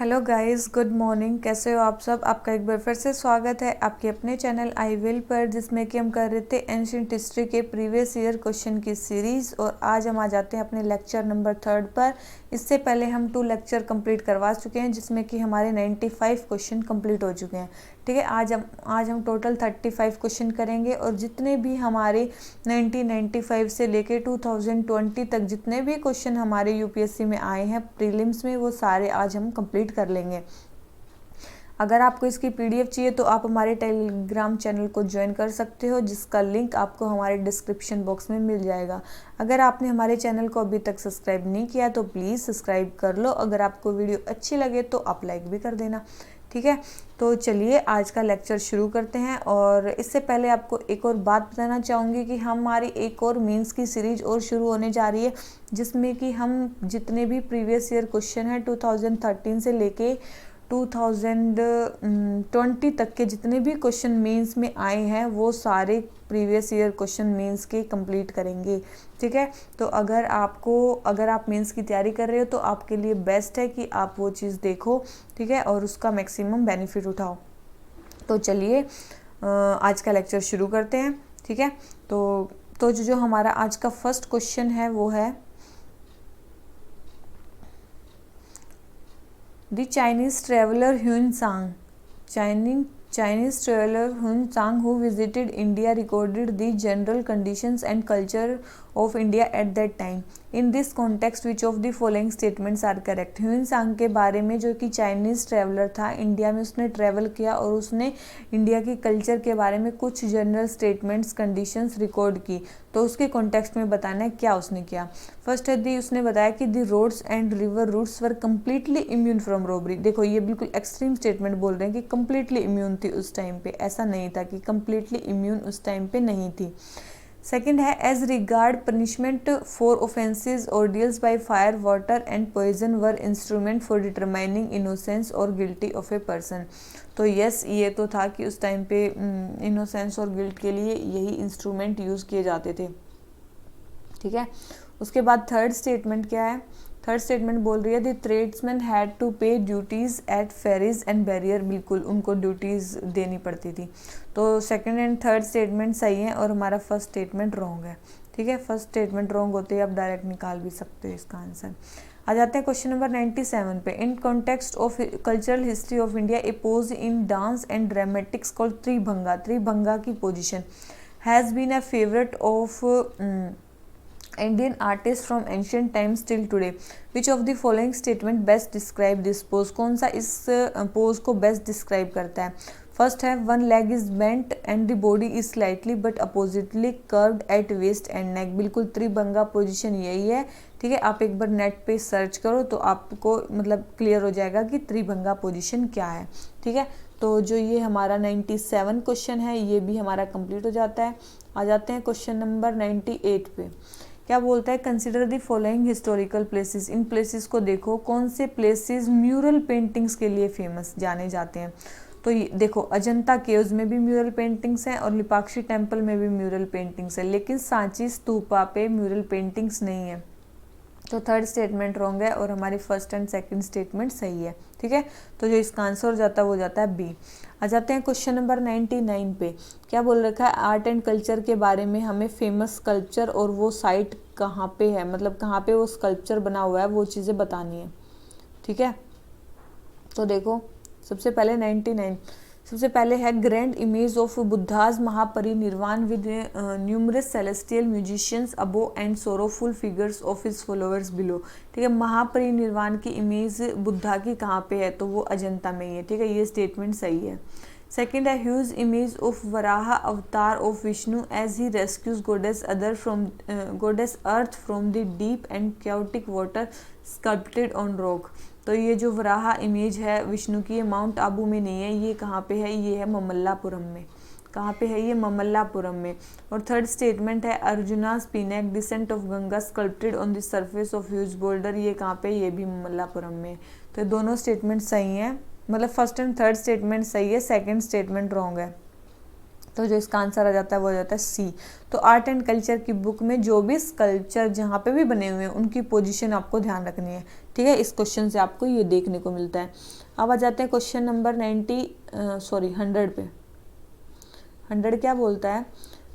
Hello guys, good morning. कैसे हो आप सब? आपका एक बार फिर से स्वागत है आपके अपने चैनल आई विल पर, जिसमें कि हम कर रहे थे एंशिएंट हिस्ट्री के प्रीवियस ईयर क्वेश्चन की सीरीज़। और आज हम आ जाते हैं अपने लेक्चर नंबर 3 पर। इससे पहले हम 2 लेक्चर कंप्लीट करवा चुके हैं, जिसमें कि हमारे 95 क्वेश्चन कंप्लीट हो चुके हैं। ठीक है, आज हम टोटल 35 क्वेश्चन करेंगे और जितने भी हमारे 1995 से लेके 2020 तक जितने भी क्वेश्चन हमारे यूपीएससी में आए हैं प्रीलिम्स में, वो सारे आज हम कंप्लीट कर लेंगे। अगर आपको इसकी पीडीएफ चाहिए तो आप हमारे टेलीग्राम चैनल को ज्वाइन कर सकते हो, जिसका लिंक आपको हमारे डिस्क्रिप्शन बॉक्स में मिल जाएगा। अगर आपने हमारे चैनल को अभी तक सब्सक्राइब नहीं किया तो प्लीज़ सब्सक्राइब कर लो। अगर आपको वीडियो अच्छी लगे तो आप लाइक भी कर देना। ठीक है, तो चलिए आज का लेक्चर शुरू करते हैं। और इससे पहले आपको एक और बात बताना चाहूँगी कि हमारी एक और मेंस की सीरीज और शुरू होने जा रही है, जिसमें कि हम जितने भी प्रीवियस ईयर क्वेश्चन हैं 2013 से लेके 2020 तक के जितने भी क्वेश्चन मेंस में आए हैं वो सारे प्रीवियस ईयर क्वेश्चन मेंस के कंप्लीट करेंगे। ठीक है, तो अगर आप मेंस की तैयारी कर रहे हो तो आपके लिए बेस्ट है कि आप वो चीज़ देखो। ठीक है, और उसका मैक्सिमम बेनिफिट उठाओ। तो चलिए आज का लेक्चर शुरू करते हैं। ठीक है, तो जो हमारा आज का फर्स्ट क्वेश्चन है वो है The Chinese traveler Chinese traveler Huan who visited India recorded the general conditions and culture of India at that time. In this context, which of the following statements are correct? Hyun सांग के बारे में, जो कि Chinese traveller था, India में उसने travel किया और उसने इंडिया की कल्चर के बारे में कुछ जनरल स्टेटमेंट्स कंडीशंस रिकॉर्ड की। तो उसके कॉन्टेक्स्ट में बताना है क्या उसने किया। फर्स्ट है दी, उसने बताया कि the roads and river routes were completely immune from robbery. देखो ये बिल्कुल एक्सट्रीम स्टेटमेंट बोल रहे हैं कि कम्प्लीटली इम्यून थी उस टाइम पे। ऐसा नहीं था कि कम्प्लीटली इम्यून उस टाइम पे नहीं थी। सेकेंड है as regard punishment for offences ordeals by fire water and poison were instrument for determining innocence or guilty of a person. तो यस, ये तो था कि उस टाइम पे इनोसेंस और गिल्ट के लिए यही इंस्ट्रूमेंट यूज़ किए जाते थे। ठीक है, उसके बाद थर्ड स्टेटमेंट क्या है? थर्ड स्टेटमेंट बोल रही है the tradesman had to pay duties at ferries and barrier. बिल्कुल उनको ड्यूटीज़ देनी पड़ती थी। तो सेकंड एंड थर्ड स्टेटमेंट सही है और हमारा फर्स्ट स्टेटमेंट रॉन्ग है। ठीक है, फर्स्ट स्टेटमेंट रॉन्ग होते ही आप डायरेक्ट निकाल भी सकते हो इसका आंसर। आ जाते हैं क्वेश्चन नंबर 97 पे। In context of cultural history of India a pose in dance and dramatics called Tribhanga. Tribhanga की position has been a favourite of Indian artists from ancient times till today. Which of the following statement best describe this pose? कौन सा इस pose को best describe करता है? First है one leg is bent and the body is slightly but oppositely curved at waist and neck. बिल्कुल Tribhanga position यही है। ठीक है, आप एक बार नेट पे सर्च करो तो आपको मतलब क्लियर हो जाएगा कि त्रिभंगा पोजीशन क्या है। ठीक है, तो जो ये हमारा 97 क्वेश्चन है ये भी हमारा कंप्लीट हो जाता है। आ जाते हैं क्वेश्चन नंबर 98 पे। क्या बोलता है? Consider the following historical places. In places को देखो, कौन से प्लेसेस म्यूरल पेंटिंग्स के लिए फेमस जाने जाते हैं। तो ये देखो, अजंता केव्स में भी म्यूरल पेंटिंग्स हैं और लिपाक्षी टेम्पल में भी म्यूरल पेंटिंग्स है, लेकिन सांची स्तूपा पे म्यूरल पेंटिंग्स नहीं है। तो थर्ड स्टेटमेंट रॉन्ग है और हमारी फर्स्ट एंड सेकंड स्टेटमेंट सही है। ठीक है, तो जो इसका आंसर हो जाता है वो जाता है बी। आ जाते हैं क्वेश्चन नंबर 99 पे। क्या बोल रखा है? आर्ट एंड कल्चर के बारे में हमें फेमस स्कल्पचर और वो साइट कहाँ पे है, मतलब कहाँ पे वो स्कल्पचर बना हुआ है, वो चीज़ें बतानी है। ठीक है, तो देखो सबसे पहले 99 सबसे पहले है grand image of Buddha's Mahaparinirvan with numerous celestial musicians above and sorrowful figures of his followers below. ठीक है, महापरिनिर्वाण की इमेज बुद्धा की कहाँ पे है? तो वो अजंता में ही है। ठीक है, ये स्टेटमेंट सही है। सेकेंड है huge image of Varaha avatar of Vishnu as he rescues goddess earth from the deep and chaotic water sculpted on rock. तो ये जो वराह इमेज है विष्णु की, ये माउंट आबू में नहीं है, ये कहाँ पे है? ये है ममल्लापुरम में। कहाँ पे है? ये ममल्लापुरम में। और थर्ड स्टेटमेंट है Arjuna's penance descent of Ganga sculpted on the surface of huge boulder. ये कहाँ पे? ये भी ममल्लापुरम में। तो दोनों स्टेटमेंट सही हैं, मतलब फर्स्ट एंड थर्ड स्टेटमेंट सही है, सेकंड स्टेटमेंट रॉन्ग है। तो जो इसका आंसर आ जाता है वो आ जाता है सी। तो आर्ट एंड कल्चर की बुक में जो भी स्कल्पचर जहाँ पे भी बने हुए हैं उनकी पोजीशन आपको ध्यान रखनी है, ठीक है। इस क्वेश्चन से आपको ये देखने को मिलता है। अब आ जाते हैं क्वेश्चन नंबर 100 पे। 100 क्या बोलता है,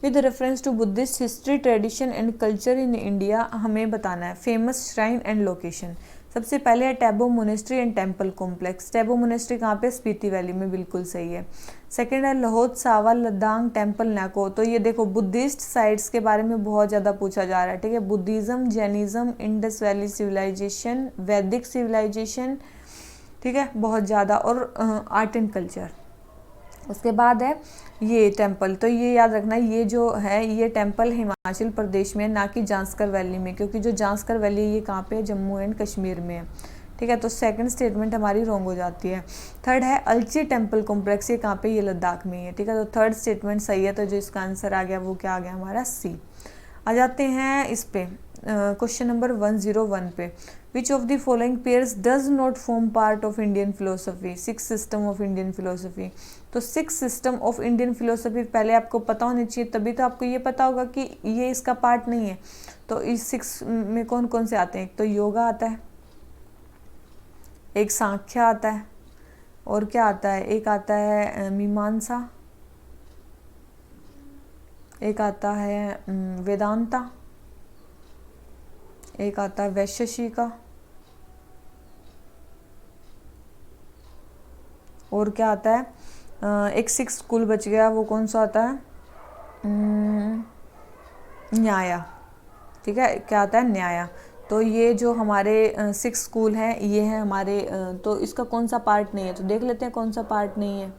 with reference to Buddhist history tradition and culture in India हमें बताना है फेमस श्राइन एंड लोकेशन। सबसे पहले है Tabo monastery and temple complex. Tabo monastery कहाँ पे, स्पीति वैली में, बिल्कुल सही है। सेकंड है लाहौद सावा लद्दाख टेम्पल नाको। तो ये देखो बुद्धिस्ट साइट्स के बारे में बहुत ज़्यादा पूछा जा रहा है, ठीक है। Buddhism, Jainism, Indus valley civilisation, Vedic civilisation, ठीक है, बहुत ज़्यादा, और आर्ट एंड कल्चर। उसके बाद है ये टेम्पल, तो ये याद रखना ये जो है ये टेम्पल हिमाचल प्रदेश में, ना कि जांस्कर वैली में, क्योंकि जो जांस्कर वैली है ये कहाँ पे है, जम्मू एंड कश्मीर में है, ठीक है। तो सेकंड स्टेटमेंट हमारी रॉन्ग हो जाती है। थर्ड है अलची टेम्पल कॉम्प्लेक्स, ये कहाँ पे, ये लद्दाख में ही है, ठीक है। तो थर्ड स्टेटमेंट सही है। तो जो इसका आंसर आ गया वो क्या आ गया हमारा, सी। आ जाते हैं इस पे क्वेश्चन नंबर 101 पे। Which of the following pairs does not form part of Indian philosophy, six system of Indian philosophy. तो six system of Indian philosophy पहले आपको पता होनी चाहिए, तभी तो आपको ये पता होगा कि ये इसका पार्ट नहीं है। तो इस सिक्स में कौन कौन से आते हैं, एक तो योगा आता है, एक सांख्य आता है, और क्या आता है, एक आता है मीमांसा, एक आता है वेदांता, एक आता है वैशेषिका, और क्या आता है एक सिक्स स्कूल बच गया, वो कौन सा आता है, न्याया, ठीक है। क्या आता है, न्याया। तो ये जो हमारे सिक्स स्कूल हैं ये हैं हमारे तो इसका कौन सा पार्ट नहीं है, तो देख लेते हैं कौन सा पार्ट नहीं है।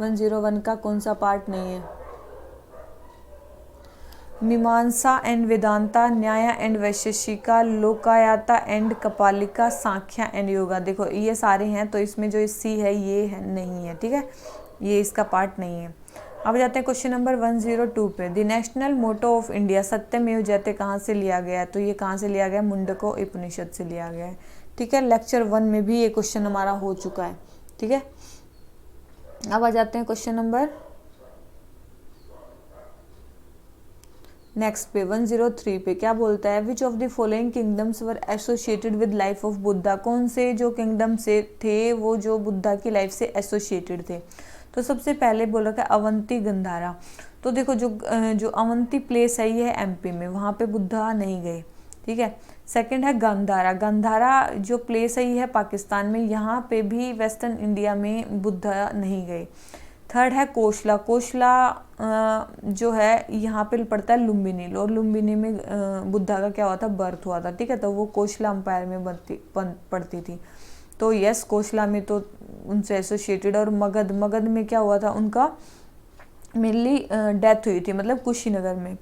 101 का कौन सा पार्ट नहीं है, मीमांसा and Vedanta, Nyaya and Vaisheshika, Lokayata and Kapalika, Samkhya and Yoga. देखो ये सारे हैं, तो इसमें जो सी है ये है नहीं है, ठीक है, ये इसका पार्ट नहीं है। अब जाते हैं क्वेश्चन नंबर 102 पे। The national motto of India Satyameva Jayate कहाँ से लिया गया है, तो ये कहाँ से लिया गया, मुंडको उपनिषद से लिया गया है, ठीक है। लेक्चर 1 में भी ये क्वेश्चन हमारा हो चुका है, ठीक है। अब आ जाते हैं क्वेश्चन नंबर नेक्स्ट पे 103 पे। क्या बोलता है, which of the following kingdoms were associated with life of Buddha. कौन से जो किंगडम से थे वो जो बुद्धा की लाइफ से एसोसिएटेड थे। तो सबसे पहले बोल रखा है अवंती गंधारा। तो देखो जो अवंती प्लेस है ये है एमपी में, वहाँ पे बुद्धा नहीं गए, ठीक है। सेकंड है गांधारा। गांधारा जो प्लेस है ये है पाकिस्तान में, यहाँ पे भी वेस्टर्न इंडिया में बुद्धा नहीं गए। थर्ड है कोशला। कोशला जो है यहाँ पे पड़ता है लुम्बिनी, और लुम्बिनी में बुद्धा का क्या हुआ था, बर्थ हुआ था, ठीक है। तो वो कोशला अंपायर में पड़ती थी। तो यस कोशला में तो उनसे एसोसिएटेड। और मगध, मगध में क्या हुआ था, उनका मेनली डेथ हुई थी, मतलब कुशीनगर में,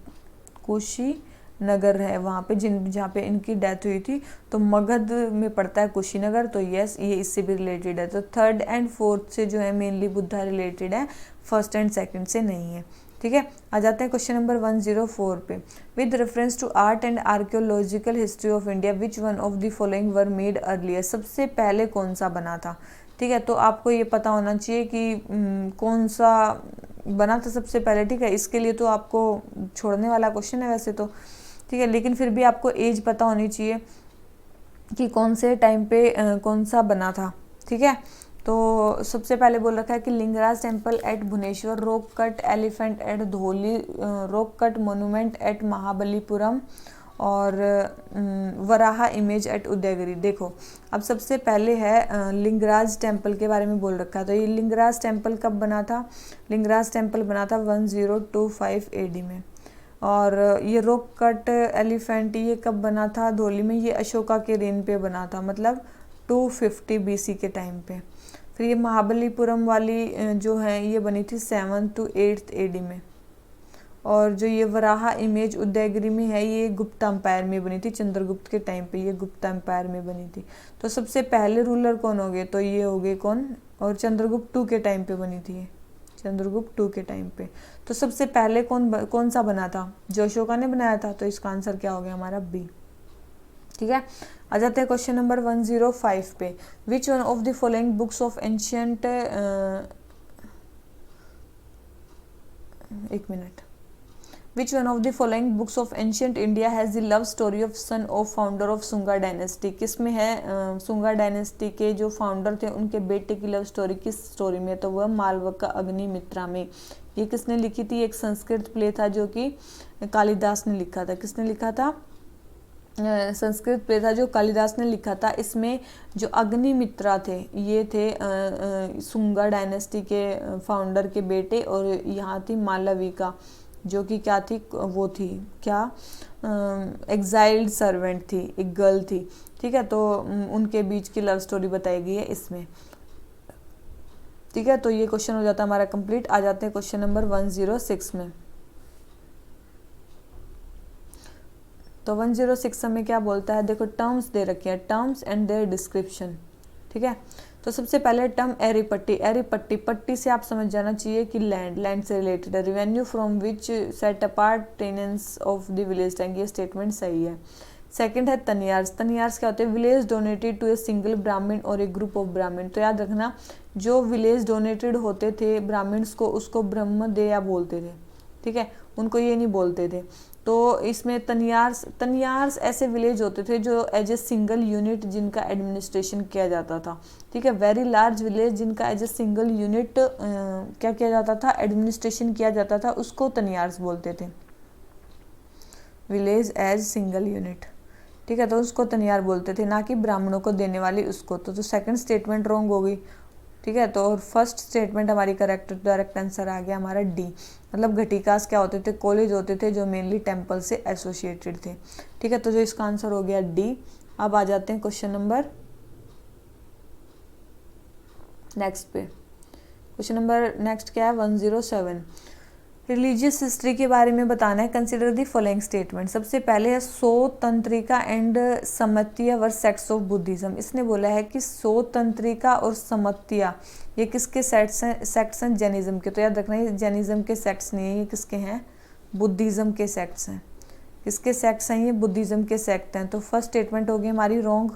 कुशीनगर है वहाँ पे जहाँ पे इनकी डेथ हुई थी, तो मगध में पड़ता है कुशीनगर। तो यस ये इससे भी रिलेटेड है। तो थर्ड एंड फोर्थ से जो है मेनली बुद्धा रिलेटेड है, फर्स्ट एंड सेकंड से नहीं है, ठीक है। आ जाते हैं क्वेश्चन नंबर 104 पे। With reference to art and archaeological history of India which one of the following were made earlier. सबसे पहले कौन सा बना था, ठीक है। तो आपको ये पता होना चाहिए कि कौन सा बना था सबसे पहले, ठीक है। इसके लिए तो आपको छोड़ने वाला क्वेश्चन है वैसे तो, ठीक है, लेकिन फिर भी आपको एज पता होनी चाहिए कि कौन से टाइम पे कौन सा बना था, ठीक है। तो सबसे पहले बोल रखा है कि Lingaraj temple at Bhubaneswar, rock cut elephant at Dhauli, rock cut monument at Mahabalipuram, और वराहा इमेज एट उदयगिरी। देखो अब सबसे पहले है लिंगराज टेम्पल के बारे में बोल रखा है। तो ये लिंगराज टेम्पल कब बना था, लिंगराज टेम्पल बना था 1025 AD में। और ये रॉक कट एलिफेंट ये कब बना था, धौली में, ये अशोका के रेन पे बना था, मतलब 250 BC के टाइम पे। फिर ये महाबलीपुरम वाली जो है ये बनी थी 7th to 8th AD में। और जो ये वराहा इमेज उदयगिरी में है ये गुप्ता एम्पायर में बनी थी, चंद्रगुप्त के टाइम पे ये गुप्ता एम्पायर में बनी थी। तो सबसे पहले रूलर कौन हो गए, तो ये हो गए कौन, और चंद्रगुप्त 2 के टाइम पे बनी थी, चंद्रगुप्त 2 के टाइम पे। तो सबसे पहले कौन सा बना था, जो अशोका ने बनाया था। तो इसका आंसर क्या हो गया हमारा, बी, ठीक है। आ जाते हैं क्वेश्चन नंबर 105 पे। Which one of the following books of ancient एक मिनट। Which one of the following books of ancient India has the love story of son of founder of Sunga dynasty? किस में है सुंगा डायनेस्टी के जो फाउंडर थे उनके बेटे की लव स्टोरी किस स्टोरी में? तो वह मालवका अग्निमित्रा में। ये किसने लिखी थी? एक संस्कृत प्ले था जो कि कालिदास ने लिखा था। किसने लिखा था? संस्कृत प्ले था जो कालिदास ने लिखा था। इसमें जो अग्निमित्रा थे ये थे सुंगा डायनेस्टी के फाउंडर के बेटे, और यहाँ थी मालविका जो कि क्या थी? वो थी क्या? एग्जाइल्ड सर्वेंट थी, एक गर्ल थी। ठीक है, तो उनके बीच की लव स्टोरी बताई गई है इसमें। ठीक है, तो ये क्वेश्चन हो जाता है हमारा कंप्लीट। आ जाते हैं क्वेश्चन नंबर 106 में। तो 106 में क्या बोलता है? देखो टर्म्स दे रखे हैं, टर्म्स एंड देयर डिस्क्रिप्शन। ठीक है, तो सबसे पहले टर्म एरी पट्टी। एरी पट्टी, पट्टी से आप समझ जाना चाहिए कि लैंड, लैंड से रिलेटेड है। Revenue from which set apart maintenance of the village tank, ये स्टेटमेंट सही है। सेकंड है तनियार्स। तनियार्स क्या होते हैं? Village donated to a single Brahmin और ए ग्रुप ऑफ ब्राह्मण। तो याद रखना, जो विलेज डोनेटेड होते थे ब्राह्मण्स को, उसको ब्रह्मदेया बोलते थे। ठीक है, उनको ये नहीं बोलते थे। तो इसमें तनियार्स, तनियार्स ऐसे विलेज होते थे जो एज ए सिंगल यूनिट जिनका एडमिनिस्ट्रेशन किया जाता था। ठीक है, वेरी लार्ज विलेज जिनका एज ए सिंगल यूनिट क्या किया जाता था? एडमिनिस्ट्रेशन किया जाता था, उसको तनियार्स बोलते थे। Village as single unit. ठीक है, तो उसको तनियार बोलते थे, ना कि ब्राह्मणों को देने वाली उसको। तो सेकंड स्टेटमेंट रॉन्ग हो गई। ठीक है, तो फर्स्ट स्टेटमेंट हमारी करेक्ट, डायरेक्ट आंसर आ गया हमारा डी। मतलब घटिकास क्या होते थे? कॉलेज होते थे जो मेनली टेम्पल से एसोसिएटेड थे। ठीक है, तो जो इसका आंसर हो गया डी। अब आ जाते हैं क्वेश्चन नंबर नेक्स्ट पे। क्वेश्चन नंबर नेक्स्ट क्या है? 107। रिलीजियस हिस्ट्री के बारे में बताना है। Consider the following statement. सबसे पहले है Sautrantika and Sammitiya were sects of Buddhism. इसने बोला है कि सो तंत्रिका और समत्या ये किसके सेक्ट्स हैं? जैनिज्म के। तो याद रखना ये जैनिज्म के सेक्ट्स नहीं है, ये किसके हैं? बुद्धिज्म के सेक्ट्स हैं। किसके सेक्ट्स हैं? ये बुद्धिज्म के सेक्ट हैं। तो फर्स्ट स्टेटमेंट हो गई हमारी रॉन्ग।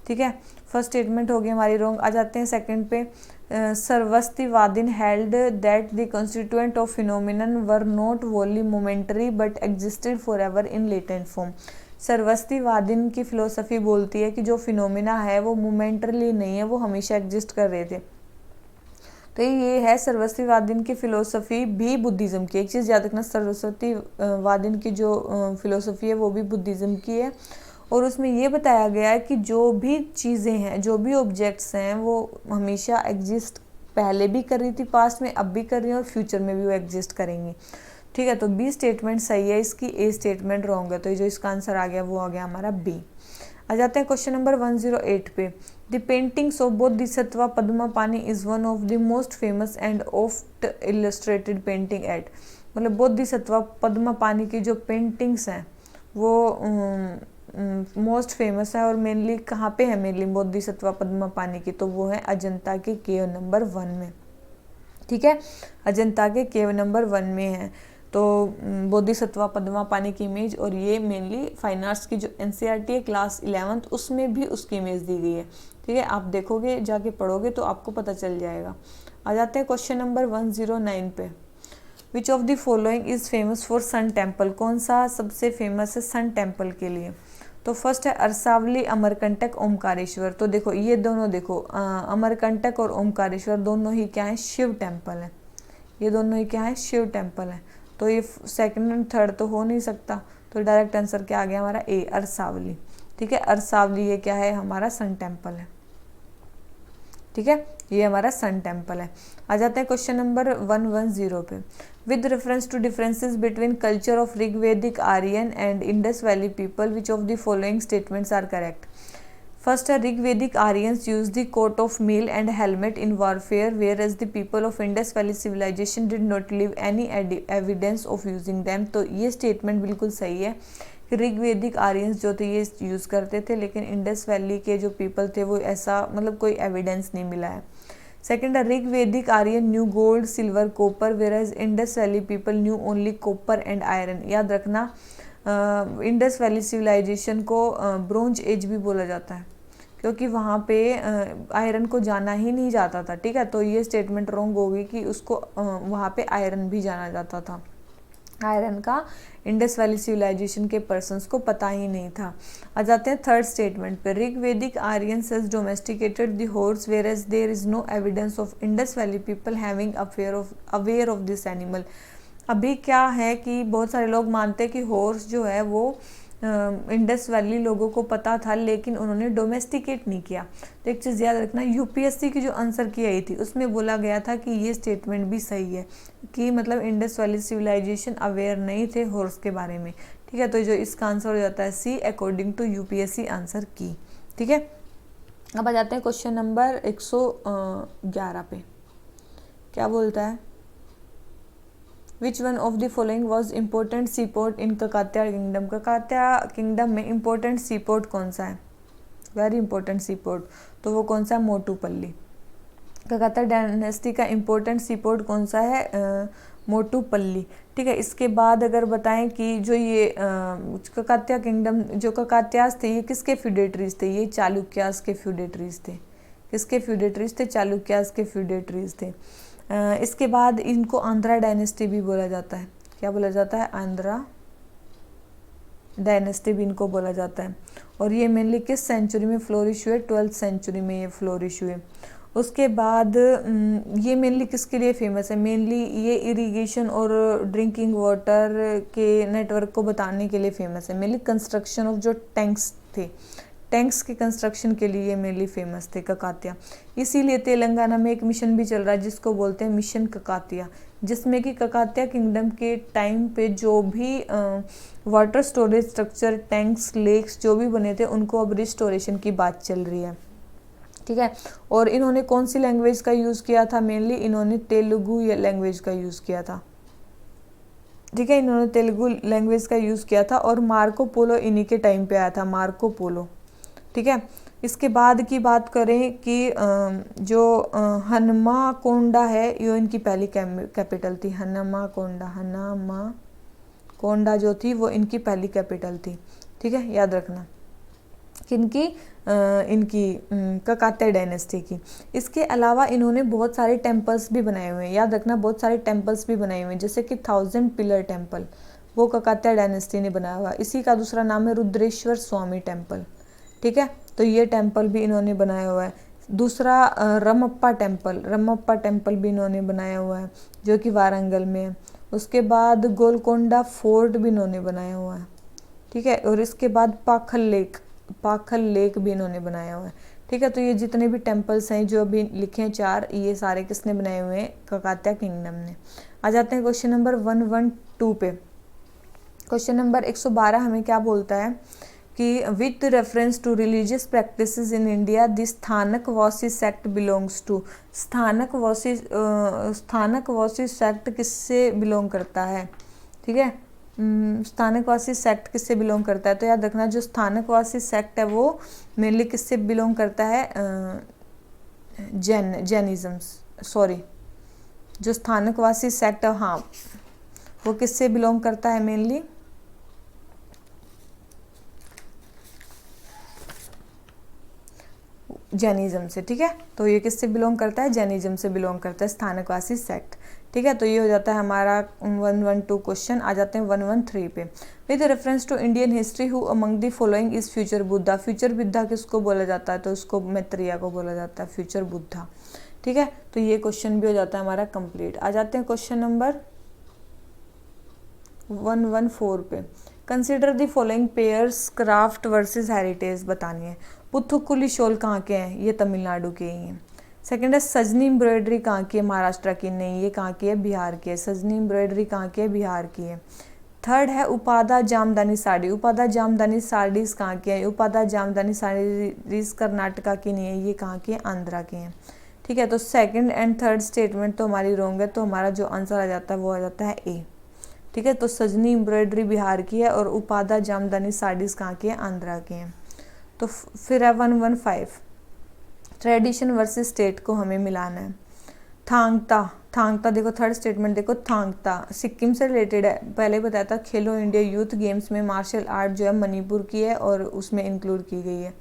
ठीक है, फर्स्ट स्टेटमेंट हो गई हमारी रॉन्ग। आ जाते हैं सेकंड पे। Sarvastivadin held that the constituent of phenomenon were not only momentary but existed for ever in latent form. Sarvastivadin की फिलोसफी बोलती है कि जो फिनोमिना है वो मोमेंटरली नहीं है, वो हमेशा एग्जिस्ट कर रहे थे। तो ये है सर्वस्तिवादिन की फिलोसफी भी बुद्धिज्म की। एक चीज़ याद रखना, सर्वस्तिवादिन की जो फिलोसफी है वो भी बुद्धिज्म की है। और उसमें ये बताया गया है कि जो भी चीज़ें हैं, जो भी ऑब्जेक्ट्स हैं, वो हमेशा एग्जिस्ट पहले भी कर रही थी पास्ट में, अब भी कर रही हैं और फ्यूचर में भी वो एग्जिस्ट करेंगी। ठीक है, तो बी स्टेटमेंट सही है इसकी, ए स्टेटमेंट रॉन्ग है। तो ये जो इसका आंसर आ गया वो आ गया हमारा बी। आ जाते हैं क्वेश्चन नंबर 108 पे। The paintings of Bodhisattva Padmapani is one of the most famous and oft illustrated painting at. मतलब बोधिसत्व पद्मापानी की जो पेंटिंग्स हैं वो मोस्ट फेमस है और मेनली कहाँ पे है? मेनली बोधिसत्व पद्मापानी की, तो वो है अजंता के केव नंबर 1 में। ठीक है, अजंता के केव नंबर 1 में है। तो बोधिसत्व पद्मापानी की इमेज, और ये मेनली फाइन आर्ट्स की जो एनसीईआरटी है क्लास 11th उसमें भी उसकी इमेज दी गई है। ठीक है, आप देखोगे जाके पढ़ोगे तो आपको पता चल जाएगा। आ जाते हैं क्वेश्चन नंबर 109 पे। Which of the following is famous for sun temple. कौन सा सबसे फेमस है सन टेम्पल के लिए? तो फर्स्ट है अरसावली, अमरकंटक, ओमकारेश्वर। तो देखो ये दोनों, देखो अमरकंटक और ओमकारेश्वर दोनों ही क्या है? शिव टेम्पल है। ये दोनों ही क्या है? शिव टेम्पल है। तो ये सेकंड एंड थर्ड तो हो नहीं सकता, तो डायरेक्ट आंसर क्या आ गया हमारा? ए, अरसावली। ठीक है, अरसावली ये क्या है? हमारा सन टेम्पल है। ठीक है, ये हमारा सन टेम्पल है। आ जाते हैं क्वेश्चन नंबर 110 पे। With reference to differences between culture of Rigvedic Aryan and Indus valley people which of the following statements are correct. First है Rigvedic Aryans use the coat of mail and helmet in warfare whereas the people of Indus valley civilization did not leave any evidence of using them. तो ये statement बिल्कुल सही है। Rigvedic Aryans जो थे ये use करते थे, लेकिन इंडस वैली के जो पीपल थे वो ऐसा मतलब कोई एविडेंस नहीं मिला है। सेकंड है Rigvedic Aryan knew gold, silver, copper where Indus valley people knew only copper and iron. याद रखना इंडस वैली सिविलाइजेशन को ब्रोंज एज भी बोला जाता है। क्योंकि वहाँ पे आयरन को जाना ही नहीं जाता था। ठीक है, तो ये स्टेटमेंट रॉन्ग होगी कि उसको वहाँ पे आयरन भी जाना जाता था। आयरन का इंडस वैली सिविलाइजेशन के पर्सन्स को पता ही नहीं था। आ जाते हैं थर्ड स्टेटमेंट पे। Rigvedic Aryans has domesticated the horse whereas there is no evidence of Indus valley people having aware of this animal. अभी क्या है कि बहुत सारे लोग मानते हैं कि हॉर्स जो है वो इंडस वैली लोगों को पता था, लेकिन उन्होंने डोमेस्टिकेट नहीं किया। तो एक चीज़ याद रखना, यूपीएससी की जो आंसर की आई थी उसमें बोला गया था कि ये स्टेटमेंट भी सही है कि मतलब इंडस वैली सिविलाइजेशन अवेयर नहीं थे हॉर्स के बारे में। ठीक है, तो जो इसका आंसर हो जाता है सी, अकॉर्डिंग टू यूपीएससी आंसर की। ठीक है, अब आ जाते हैं क्वेश्चन नंबर 111 पे। क्या बोलता है, which one of the following was important sea port in Kakatiya kingdom. Kakatiya kingdom में इम्पोर्टेंट सी पोर्ट कौन सा है, वेरी इंपॉर्टेंट सी पोर्ट, तो वो कौन सा है, मोटूपल्ली। ककात्या डायनेस्टी का इम्पोर्टेंट सी पोर्ट कौन सा है, मोटूपल्ली। ठीक है, इसके बाद अगर बताएं कि जो ये ककात्या किंगडम, जो ककात्यास थे ये किसके फ्यूडेटरीज थे, ये चालुक्यास के फ्यूडेटरीज थे। किसके फ्यूडेटरीज थे, चालुक्यास के फ्यूडेटरीज थे। इसके बाद इनको आंध्रा डायनेस्टी भी बोला जाता है। क्या बोला जाता है, आंध्रा डायनेस्टी भी इनको बोला जाता है। और ये मेनली किस सेंचुरी में फ्लोरिश हुए, 12th सेंचुरी में ये फ्लोरिश हुए। उसके बाद ये मेनली किसके लिए फेमस है, मेनली ये इरिगेशन और ड्रिंकिंग वाटर के नेटवर्क को बताने के लिए फेमस है। मेनली कंस्ट्रक्शन ऑफ जो टैंक्स थे, टैंक्स के कंस्ट्रक्शन के लिए मेनली फेमस थे ककात्या। इसीलिए तेलंगाना में एक मिशन भी चल रहा है जिसको बोलते हैं मिशन ककात्या, जिसमें कि ककात्या किंगडम के टाइम पे जो भी water storage structure, tanks, lakes जो भी बने थे उनको अब रिस्टोरेशन की बात चल रही है। ठीक है, और इन्होंने कौन सी लैंग्वेज का यूज़ किया था, मेनली इन्होंने तेलुगु लैंग्वेज का यूज़ किया था। ठीक है, इन्होंने तेलुगु लैंग्वेज का यूज़ किया था और मार्को पोलो इन्हीं के टाइम पे आया था, मार्को पोलो। ठीक है, इसके बाद की बात करें कि जो हनमाकोंडा है ये इनकी पहली कैपिटल थी। हनमाकोंडा जो थी वो इनकी पहली कैपिटल थी। ठीक है, याद रखना किनकी, इनकी ककात्या डायनेस्टी की। इसके अलावा इन्होंने बहुत सारे टेम्पल्स भी बनाए हुए हैं, याद रखना बहुत सारे टेम्पल्स भी बनाए हुए हैं, जैसे कि 1000 पिलर टेम्पल वो ककात्या डायनेस्टी ने बनाया हुआ। इसी का दूसरा नाम है रुद्रेश्वर स्वामी टेम्पल। ठीक है, तो ये टेम्पल भी इन्होंने बनाया हुआ है। दूसरा रमप्पा टेम्पल भी इन्होंने बनाया हुआ है जो कि वारंगल में है। उसके बाद गोलकोंडा फोर्ट भी इन्होंने बनाया हुआ है। ठीक है, और इसके बाद पाखल लेक भी इन्होंने बनाया हुआ है। ठीक है, तो ये जितने भी टेम्पल्स हैं जो अभी लिखे हैं 4, ये सारे किसने बनाए हुए हैं, ककात्या किंगडम ने। आ जाते हैं क्वेश्चन नंबर 112 पे। क्वेश्चन नंबर 112 हमें क्या बोलता है कि with reference to religious practices in India the Sthanakvasi sect belongs to. स्थानक वासी सेक्ट किससे बिलोंग करता है। ठीक है, स्थानकवासी सेक्ट किससे बिलोंग करता है, तो याद रखना जो स्थानकवासी सेक्ट है वो मेनली किससे बिलोंग करता है, जो स्थानकवासी सेक्ट है, हाँ वो किससे बिलोंग करता है, मेनली जैनिज्म से। ठीक है, तो ये किससे बिलोंग करता है, जैनिज्म से बिलोंग करता है स्थानकवासी सेक्ट। ठीक है, तो ये हो जाता है हमारा 112 क्वेश्चन। आ जाते हैं 113 पे। With reference to Indian history who among the following is future Buddha. Future Buddha किसको बोला जाता है, तो उसको मैत्रेय को बोला जाता है, फ्यूचर बुद्धा। ठीक है, तो ये क्वेश्चन भी हो जाता है हमारा कंप्लीट। आ जाते हैं क्वेश्चन नंबर 114 पे। Consider the following pairs craft versus heritage बतानी है। पुथुकुली शॉल कहाँ के हैं, ये तमिलनाडु के ही हैं। सेकंड है सजनी एम्ब्रॉयडरी कहाँ की है, महाराष्ट्र की नहीं, ये कहाँ की है, बिहार की है। सजनी एम्ब्रॉयडरी कहाँ की है, बिहार की है। थर्ड है उपादा जामदानी साड़ी। उपादा जामदानी साड़ीज कहाँ की है, उपादा जामदानी साड़ीज कर्नाटका की नहीं है, ये कहाँ की है, आंध्रा की है। ठीक है, तो सेकंड एंड थर्ड स्टेटमेंट तो हमारी रॉन्ग है, तो हमारा जो आंसर आ जाता है वो आ जाता है ए। ठीक है, तो सजनी एम्ब्रॉयडरी बिहार की है और उपादा जामदानी साड़ीज कहाँ की है, आंध्रा की है। तो फिर है 115 ट्रेडिशन वर्सेस स्टेट को हमें मिलाना है। थांगता देखो थर्ड स्टेटमेंट देखो, थांगता सिक्किम से रिलेटेड है। पहले बताया था खेलो इंडिया यूथ गेम्स में मार्शल आर्ट जो है मणिपुर की है और उसमें इंक्लूड की गई है।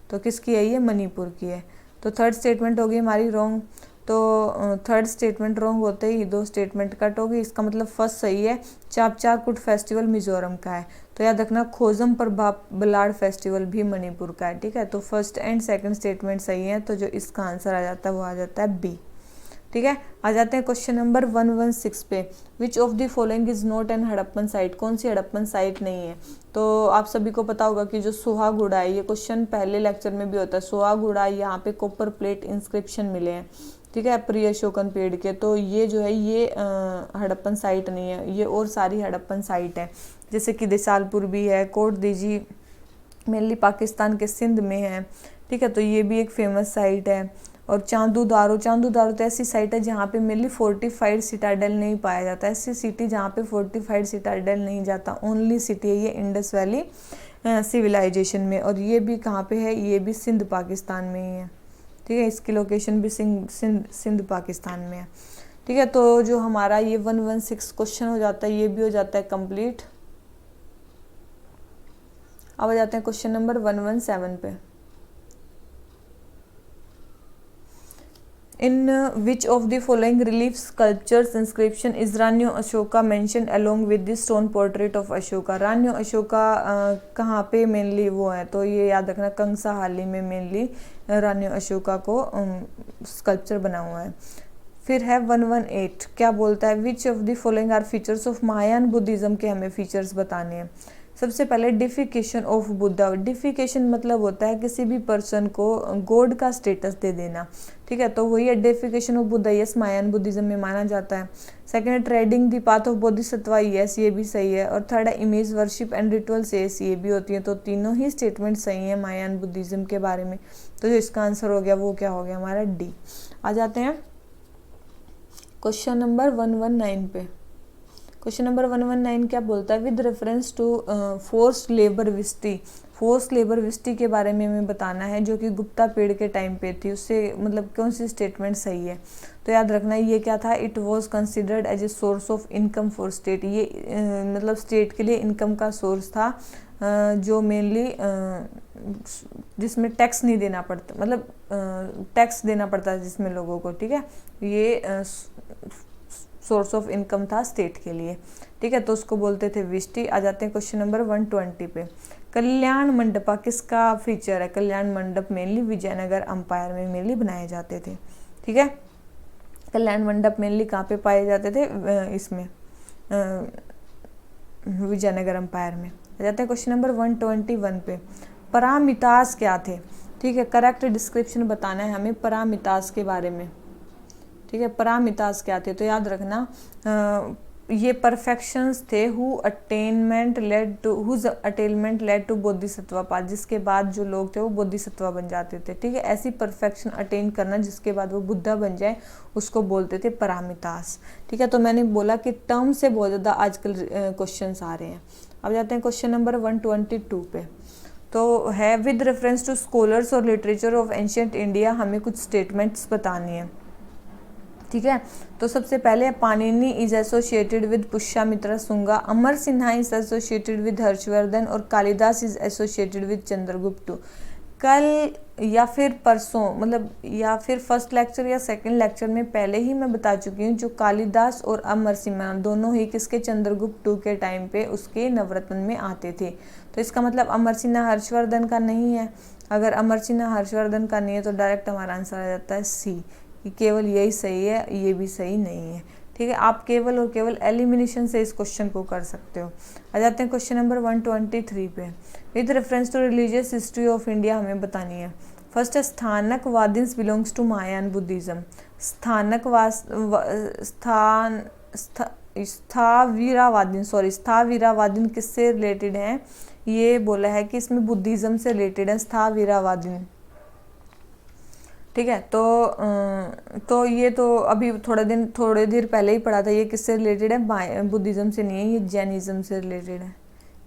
तो किसकी है ये, मणिपुर की है। तो थर्ड स्टेटमेंट होगी हमारी रॉन्ग। तो थर्ड स्टेटमेंट रॉन्ग होते ही 2 स्टेटमेंट कट होगी। इसका मतलब फर्स्ट सही है, चापचाकुट फेस्टिवल मिजोरम का है। तो याद रखना खोजम प्रभाप बलाड फेस्टिवल भी मणिपुर का है। ठीक है, तो फर्स्ट एंड सेकंड स्टेटमेंट सही है। तो जो इसका आंसर आ जाता है वो आ जाता है बी। ठीक है, आ जाते हैं क्वेश्चन नंबर 116 पे। Which of the following is not an Harappan site, कौन सी हड़प्पन साइट नहीं है। तो आप सभी को पता होगा कि जो सुहागुड़ा है, ये क्वेश्चन पहले लेक्चर में भी होता है। सुहागुड़ा, यहाँ पे कॉपर प्लेट इंस्क्रिप्शन मिले हैं, ठीक है, प्री अशोकन पीरियड के। तो ये जो है ये हड़प्पन साइट नहीं है, ये और सारी हड़प्पन साइट है, जैसे कि देसालपुर भी है, कोट दीजी मेनली पाकिस्तान के सिंध में है। ठीक है, तो ये भी एक फेमस साइट है। और चांदू दारो तो ऐसी साइट है जहाँ पे मेनली फोर्टिफाइड सिटाडेल नहीं पाया जाता। ऐसी सिटी जहाँ पे फोर्टिफाइड सिटाडेल नहीं जाता, ओनली सिटी है ये इंडस वैली सिविलाइजेशन में। और ये भी कहाँ पे है, ये भी सिंध पाकिस्तान में ही है। ठीक है, इसकी लोकेशन भी सिंध पाकिस्तान में है। ठीक है, तो जो हमारा ये 116 क्वेश्चन हो जाता है, ये भी हो जाता है कंप्लीट। अब आ जाते हैं क्वेश्चन नंबर 117 पे। In which of the following relief sculptures inscription is Ranyo Ashoka mentioned along with the stone portrait of Ashoka? Ranyo Ashoka कहाँ पे मेनली वो है, तो ये याद रखना कंगसा हाली में मेनली रान्यो अशोका को स्कल्पचर बना हुआ है। फिर है 118, क्या बोलता है, which of the following are features of Mahayana Buddhism के हमें फीचर्स बताने हैं। सबसे पहले डिफिकेशन ऑफ बुद्धा। डिफिकेशन मतलब होता है किसी भी पर्सन को गॉड का स्टेटस दे देना। ठीक है, तो वही है defecation of Buddha, yes Mahayana Buddhism में माना जाता है। Second, trading the path of Bodhisattva, yes ये भी सही है। और थर्ड है image worship and rituals, yes ये भी होती है। तो तीनों ही स्टेटमेंट सही है महायान बुद्धिज्म के बारे में। तो जो इसका आंसर हो गया वो क्या हो गया हमारा, डी। आ जाते हैं क्वेश्चन नंबर 119 पे। क्वेश्चन नंबर 119 क्या बोलता है, with reference to forced labour Vishti. Forced labour Vishti के बारे में हमें बताना है, जो कि गुप्ता पीरियड के टाइम पे थी। उससे मतलब कौन सी स्टेटमेंट सही है। तो याद रखना ये क्या था, it was considered as a source of income for state. ये मतलब स्टेट के लिए इनकम का सोर्स था, जो मेनली जिसमें टैक्स नहीं देना पड़ता, मतलब टैक्स देना पड़ता है जिसमें लोगों को। ठीक है, ये सोर्स ऑफ इनकम था स्टेट के लिए। ठीक है, तो उसको बोलते थे विस्टी। आ जाते हैं क्वेश्चन नंबर 120 पे। कल्याण मंडपा किसका फीचर है। कल्याण मंडप मेनली विजयनगर अंपायर में मेनली बनाए जाते थे। ठीक है, कल्याण मंडप मेनली कहाँ पे पाए जाते थे, इसमें विजयनगर अंपायर में। आ जाते हैं क्वेश्चन नंबर 121 पे। परामितास क्या थे। ठीक है, करेक्ट डिस्क्रिप्शन बताना है हमें परामितास के बारे में। ठीक है, परामितास क्या थे, तो याद रखना ये परफेक्शंस थे whose attainment led to Bodhisattva path, जिसके बाद जो लोग थे वो बोधिसत्व बन जाते थे। ठीक है, ऐसी परफेक्शन अटेन करना जिसके बाद वो बुद्धा बन जाए, उसको बोलते थे परामितास। ठीक है, तो मैंने बोला कि टर्म से बहुत ज़्यादा आजकल क्वेश्चंस आ रहे हैं। अब जाते हैं क्वेश्चन नंबर 122 पे। तो है विद रेफरेंस टू स्कॉलर्स और लिटरेचर ऑफ एंशियंट इंडिया, हमें कुछ स्टेटमेंट्स बतानी है। ठीक है, तो सबसे पहले Panini is associated with Pushyamitra Shunga, Amar Sinha is associated with Harshavardhana और Kalidasa is associated with Chandragupta. कल या फिर परसों, मतलब या फिर फर्स्ट लेक्चर या सेकंड लेक्चर में पहले ही मैं बता चुकी हूँ, जो कालिदास और अमर सिन्हा दोनों ही किसके, चंद्रगुप्त II के टाइम पे उसके नवरत्न में आते थे। तो इसका मतलब अमर सिन्हा हर्षवर्धन का नहीं है। अगर अमर सिन्हा हर्षवर्धन का नहीं है तो डायरेक्ट हमारा आंसर आ जाता है सी, कि केवल यही सही है, ये भी सही नहीं है। ठीक है, आप केवल और केवल एलिमिनेशन से इस क्वेश्चन को कर सकते हो। आ जाते हैं क्वेश्चन नंबर 123 पे। With reference to religious history of India हमें बतानी है। फर्स्ट है Sthanakavadins belongs to Mahayana Buddhism. Sthaviravadin किससे रिलेटेड है, ये बोला है कि इसमें बुद्धिज्म से रिलेटेड है स्थावीरावादीन। ठीक है, तो ये तो अभी थोड़े देर पहले ही पढ़ा था। ये किससे रिलेटेड है, बुद्धिज्म से नहीं है, ये जैनिज्म से रिलेटेड है।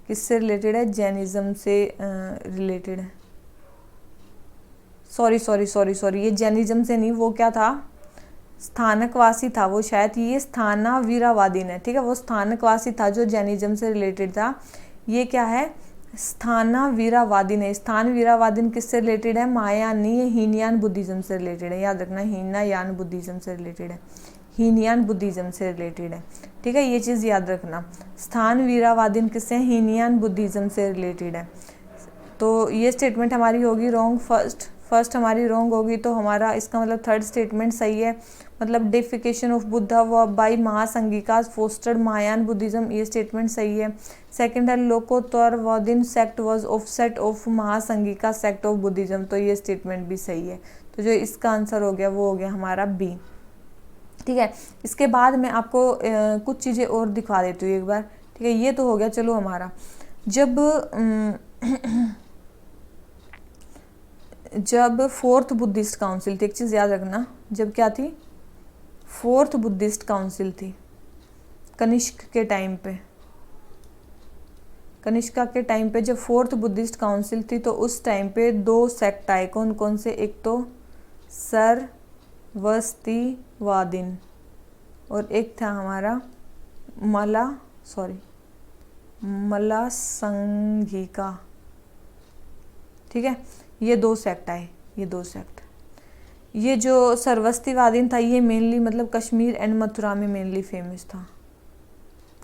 किससे रिलेटेड है, जैनिज्म से रिलेटेड है। सॉरी, ये जैनिज्म से नहीं, वो क्या था, स्थानकवासी था वो शायद। ये स्थानावीरावादीन है। ठीक है, वो स्थानकवासी था जो जैनिज्म से रिलेटेड था। ये क्या है, स्थानावीरावादीन है। स्थानवीरावादीन किससे रिलेटेड है? महायानी हीनयान बुद्धिज्म से रिलेटेड है। याद रखना, हीनयान बुद्धिज्म से रिलेटेड है, हीनयान बुद्धिज्म से रिलेटेड है। ठीक है, ये चीज़ याद रखना। स्थानवीरावादीन किससे? हीनयान बुद्धिज्म से रिलेटेड है। तो ये स्टेटमेंट हमारी होगी रॉन्ग। फर्स्ट हमारी रॉन्ग होगी, तो हमारा इसका मतलब थर्ड स्टेटमेंट सही है। मतलब deification of Buddha by Mahasanghika fostered Mahayana Buddhism, ये स्टेटमेंट सही है। सेकंड है Lokottaravadin sect was offshoot of Mahasanghika sect of Buddhism, तो ये स्टेटमेंट भी सही है। तो जो इसका आंसर हो गया वो हो गया हमारा बी। ठीक है, इसके बाद मैं आपको कुछ चीज़ें और दिखा देती हूँ एक बार। ठीक है, ये तो हो गया चलो हमारा। जब फोर्थ बुद्धिस्ट काउंसिल थी, एक चीज़ याद रखना, जब क्या थी? फोर्थ बुद्धिस्ट काउंसिल थी कनिष्क के टाइम पे। कनिष्का के टाइम पे जब फोर्थ बुद्धिस्ट काउंसिल थी, तो उस टाइम पे दो सेक्ट आए। कौन कौन से? एक तो सरवस्तिवादीन और एक था हमारा मला संघिका। ठीक है, ये दो सेक्ट आए, ये दो सेक्ट। ये जो सरवस्तिवादीन था ये मेनली मतलब कश्मीर एंड मथुरा में मेनली फेमस था।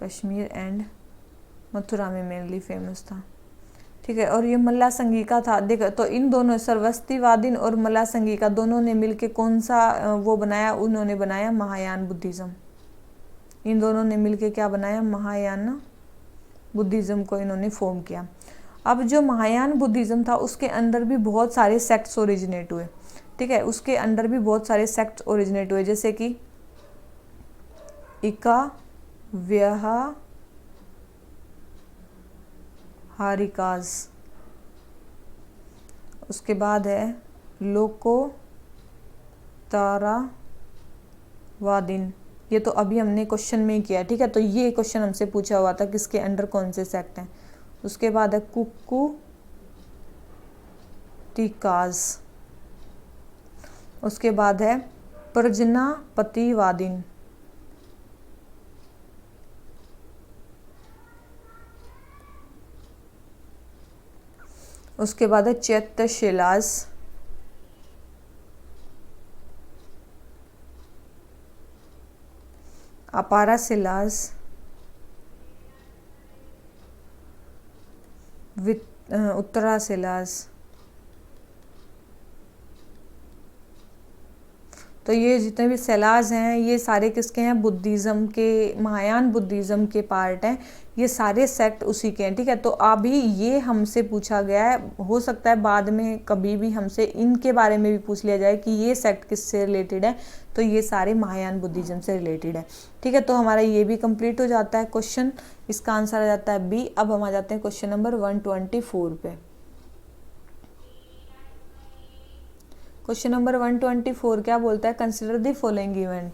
कश्मीर एंड मथुरा में मेनली फेमस था। ठीक है, और ये मल्ला संघिका था। देखो, तो इन दोनों सरवस्तिवादीन और मल्ला संघिका दोनों ने मिलके कौन सा वो बनाया? उन्होंने बनाया महायान बुद्धिज्म। इन दोनों ने मिलके क्या बनाया? महायान बुद्धिज्म को इन्होंने फॉर्म किया। अब जो महायान बुद्धिज्म था उसके अंदर भी बहुत सारे सेक्ट्स ओरिजिनेट हुए। ठीक है, उसके अंदर भी बहुत सारे सेक्ट्स ओरिजिनेट हुए, जैसे कि व्यावहारिकाज, उसके बाद है लोकोत्तरवादीन। ये तो अभी हमने क्वेश्चन में किया। ठीक है, तो ये क्वेश्चन हमसे पूछा हुआ था किसके अंडर कौन से सेक्ट हैं। उसके बाद है कुकुतिकाज, उसके बाद है प्रजनापतिवादीन, उसके बाद है चैत्यशिलाज, अपाराशिलाज, उत्तराशिलाज। तो ये जितने भी सेलाज हैं ये सारे किसके हैं? बुद्धिज़्म के, महायान बुद्धिज़्म के पार्ट हैं। ये सारे सेक्ट उसी के हैं। ठीक है, तो अभी ये हमसे पूछा गया है, हो सकता है बाद में कभी भी हमसे इनके बारे में भी पूछ लिया जाए कि ये सेक्ट किससे रिलेटेड है, तो ये सारे महायान बुद्धिज़्म से रिलेटेड है। ठीक है, तो हमारा ये भी कंप्लीट हो जाता है क्वेश्चन। इसका आंसर आ जाता है बी। अब हम आ जाते हैं क्वेश्चन नंबर 124 पे। क्वेश्चन नंबर 124 क्या बोलता है? Consider the following event.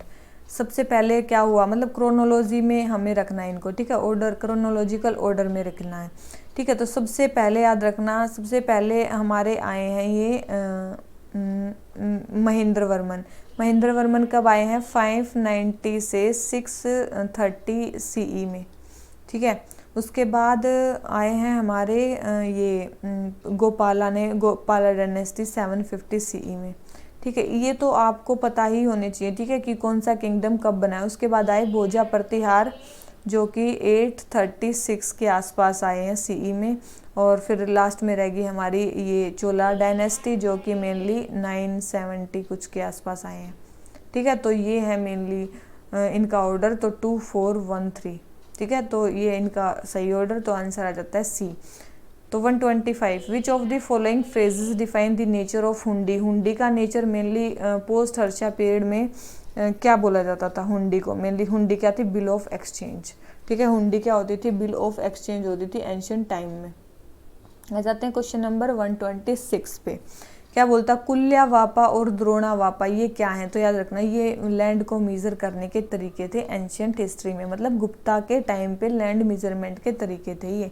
सबसे पहले क्या हुआ, मतलब क्रोनोलॉजी में हमें रखना है इनको। ठीक है, ऑर्डर, क्रोनोलॉजिकल ऑर्डर में रखना है। ठीक है, तो सबसे पहले याद रखना, सबसे पहले हमारे आए हैं ये महेंद्र वर्मन कब आए हैं? 590 से 630 CE में। ठीक है, उसके बाद आए हैं हमारे ये गोपाला डायनेस्टी 750 CE में। ठीक है, ये तो आपको पता ही होने चाहिए। ठीक है, कि कौन सा किंगडम कब बना है। उसके बाद आए भोजा प्रतिहार जो कि 836 के आसपास आए हैं CE में। और फिर लास्ट में रहेगी हमारी ये चोला डायनेस्टी जो कि मेनली 970 कुछ के आसपास आए हैं। ठीक है, तो ये है मेनली इनका ऑर्डर, तो 2413। ठीक है, तो ये इनका सही ऑर्डर, तो आंसर आ जाता है सी। तो 125 विच of the following phrases define the nature of हुंडी। हुंडी का nature mainly post Harsha period में क्या बोला जाता था? हुंडी को मेनली, हुंडी क्या थी? Bill of exchange. ठीक है, हुंडी क्या होती थी? बिल ऑफ एक्सचेंज होती थी एंशिएंट टाइम में। आ जाते हैं क्वेश्चन नंबर 126 पे। क्या बोलता? कुल्या वापा और द्रोणा वापा ये क्या है? तो याद रखना ये लैंड को मेजर करने के तरीके थे एंशिएंट हिस्ट्री में। मतलब गुप्ता के टाइम पे लैंड मेजरमेंट के तरीके थे। ये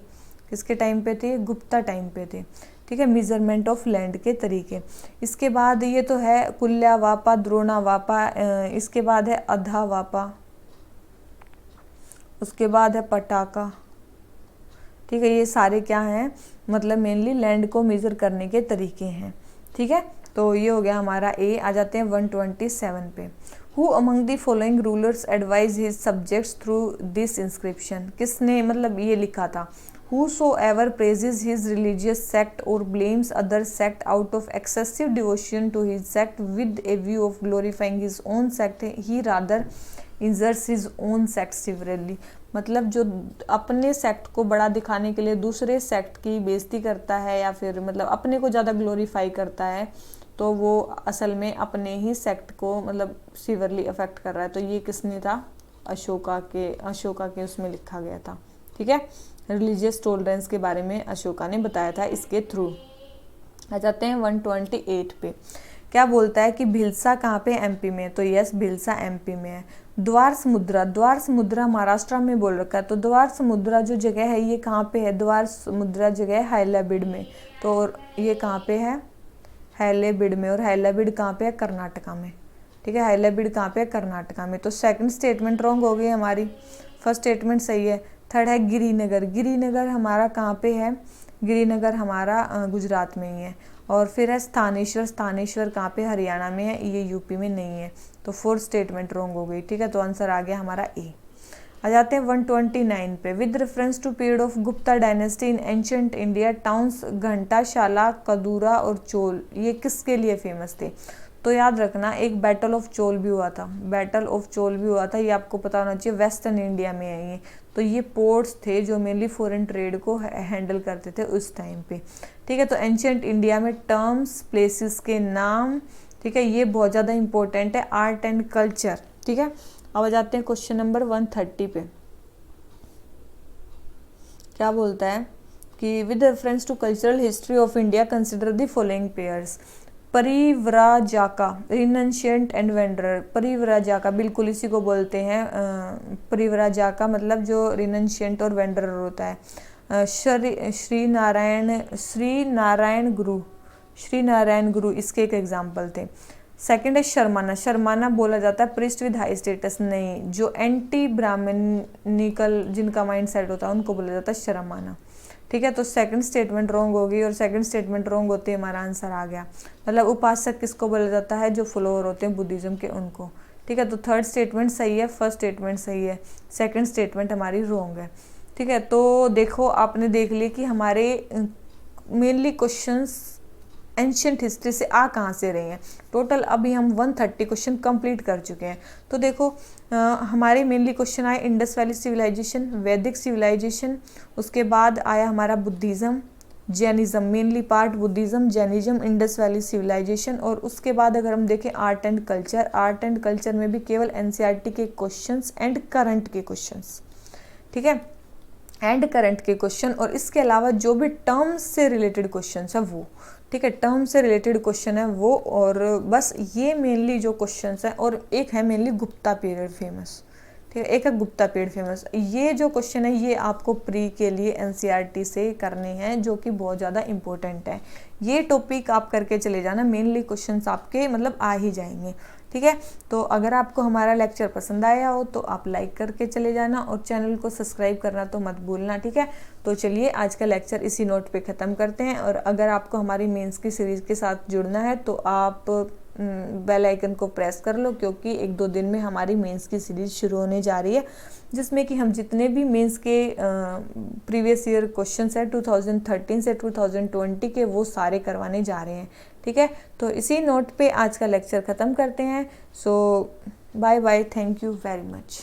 किसके टाइम पे थे? गुप्ता टाइम पे थे। ठीक है, मेजरमेंट ऑफ लैंड के तरीके। इसके बाद ये तो है कुल्या वापा, द्रोणा वापा। इसके बाद है अधा वापा, उसके बाद है पटाका। ठीक है, ये सारे क्या हैं, मतलब मेनली लैंड को मेजर करने के तरीके हैं। ठीक है, तो ये हो गया हमारा ए। आ जाते हैं 127 पे। Who among the following rulers advise his subjects through this inscription, किसने मतलब ये लिखा था। Whosoever praises his religious sect or blames other sect out of excessive devotion to his sect with a view of glorifying his own sect, he rather injures his own sect severely। मतलब जो अपने sect को बड़ा दिखाने के लिए दूसरे sect की बेइज्जती करता है या फिर मतलब अपने को ज़्यादा ग्लोरीफाई करता है, तो वो असल में अपने ही सेक्ट को मतलब सीवरली अफेक्ट कर रहा है। तो ये किसने था, अशोका के उसमें लिखा गया था। ठीक है, रिलीजियस टॉलरेंस के बारे में अशोका ने बताया था इसके थ्रू। आ जाते हैं 128 पे। क्या बोलता है कि भिल्सा कहाँ पे, एमपी में। तो यस, भिल्सा एमपी में है। द्वार समुद्रा महाराष्ट्र में बोल रखा है। तो द्वार समुद्रा जो जगह है ये कहाँ पे है, द्वार समुद्रा जगह है हैलाबिड में। तो ये कहाँ पे है, हैलाबिड में। और हैलाबिड कहाँ पे है, कर्नाटका में। ठीक है, हैलाबिड कहाँ पे है, कर्नाटका में। तो सेकंड स्टेटमेंट रॉन्ग हो गई हमारी, फर्स्ट स्टेटमेंट सही है। थर्ड है गिरिनगर हमारा कहाँ पे है, गिरिनगर हमारा गुजरात में ही है। और फिर है स्थानेश्वर कहाँ पे, हरियाणा में है, ये यूपी में नहीं है। तो फोर्थ स्टेटमेंट रॉन्ग हो गई। ठीक है, तो आंसर आ गया हमारा ए। आ जाते हैं 129 पे। With reference to period of Gupta dynasty in ancient India, towns Ghantasala, Kadura और चोल ये किसके लिए फेमस थे। तो याद रखना एक बैटल ऑफ चोल भी हुआ था, ये आपको पता होना चाहिए, वेस्टर्न इंडिया में है ये। तो ये पोर्ट्स थे जो मेनली फॉरेन ट्रेड को हैंडल करते थे उस टाइम पे। ठीक है, तो एंशिएंट इंडिया में टर्म्स, प्लेसेस के नाम, ठीक है, ये बहुत ज़्यादा इंपॉर्टेंट है, आर्ट एंड कल्चर। ठीक है, अब आ जाते हैं क्वेश्चन नंबर 130 पे। क्या बोलता है कि with reference to cultural history of India consider the following pairs. Parivrajaka, renunciant and wanderer. Parivrajaka बिल्कुल इसी को बोलते हैं, परिव्राजाका मतलब जो रिनंशिएंट और वेंडरर होता है। श्री नारायण गुरु इसके एक एग्जाम्पल थे। सेकंड है शर्माना बोला जाता है प्रिस्ट विद हाई स्टेटस, नहीं, जो एंटी ब्राह्मणिकल जिनका माइंड सेट होता है उनको बोला जाता है शर्माना। ठीक है, तो सेकंड स्टेटमेंट रॉन्ग होगी और सेकंड स्टेटमेंट रॉन्ग होते ही हमारा आंसर आ गया। मतलब उपासक किसको बोला जाता है, जो फॉलोअर होते हैं बुद्धिज्म के, उनको। ठीक है, तो थर्ड स्टेटमेंट सही है, फर्स्ट स्टेटमेंट सही है, सेकंड स्टेटमेंट हमारी रॉन्ग है। ठीक है, तो देखो आपने देख लिया कि हमारे मेनली क्वेश्चंस एंशिएंट हिस्ट्री से आ कहाँ से रहे हैं। टोटल अभी हम 130 क्वेश्चन कंप्लीट कर चुके हैं। तो देखो हमारे मेनली क्वेश्चन आए Indus valley civilisation, Vedic civilization, उसके बाद आया हमारा Buddhism, Jainism, mainly part Buddhism, Jainism, Indus valley civilization. और उसके बाद अगर हम देखें आर्ट एंड कल्चर में भी केवल एनसीईआरटी के क्वेश्चंस एंड करंट के क्वेश्चंस। ठीक है, एंड करंट के क्वेश्चन, और इसके अलावा जो भी टर्म्स से रिलेटेड क्वेश्चन है वो। ठीक है, टर्म से रिलेटेड क्वेश्चन है वो, और बस ये मेनली जो क्वेश्चंस है। और एक है मेनली गुप्ता पीरियड फेमस। ठीक है, एक है गुप्ता पीरियड फेमस। ये जो क्वेश्चन है ये आपको प्री के लिए एनसीईआरटी से करने हैं, जो कि बहुत ज़्यादा इंपॉर्टेंट है। ये टॉपिक आप करके चले जाना, मेनली क्वेश्चंस आपके मतलब आ ही जाएंगे। ठीक है, तो अगर आपको हमारा लेक्चर पसंद आया हो तो आप लाइक करके चले जाना और चैनल को सब्सक्राइब करना तो मत भूलना। ठीक है, तो चलिए आज का लेक्चर इसी नोट पे ख़त्म करते हैं। और अगर आपको हमारी मेंस की सीरीज़ के साथ जुड़ना है तो आप बेल आइकन को प्रेस कर लो, क्योंकि 1-2 दिन में हमारी मेंस की सीरीज़ शुरू होने जा रही है, जिसमें कि हम जितने भी मेंस के प्रीवियस ईयर क्वेश्चंस है 2013 से 2020 के, वो सारे करवाने जा रहे हैं। ठीक है, तो इसी नोट पे आज का लेक्चर ख़त्म करते हैं। So bye bye, thank you very much.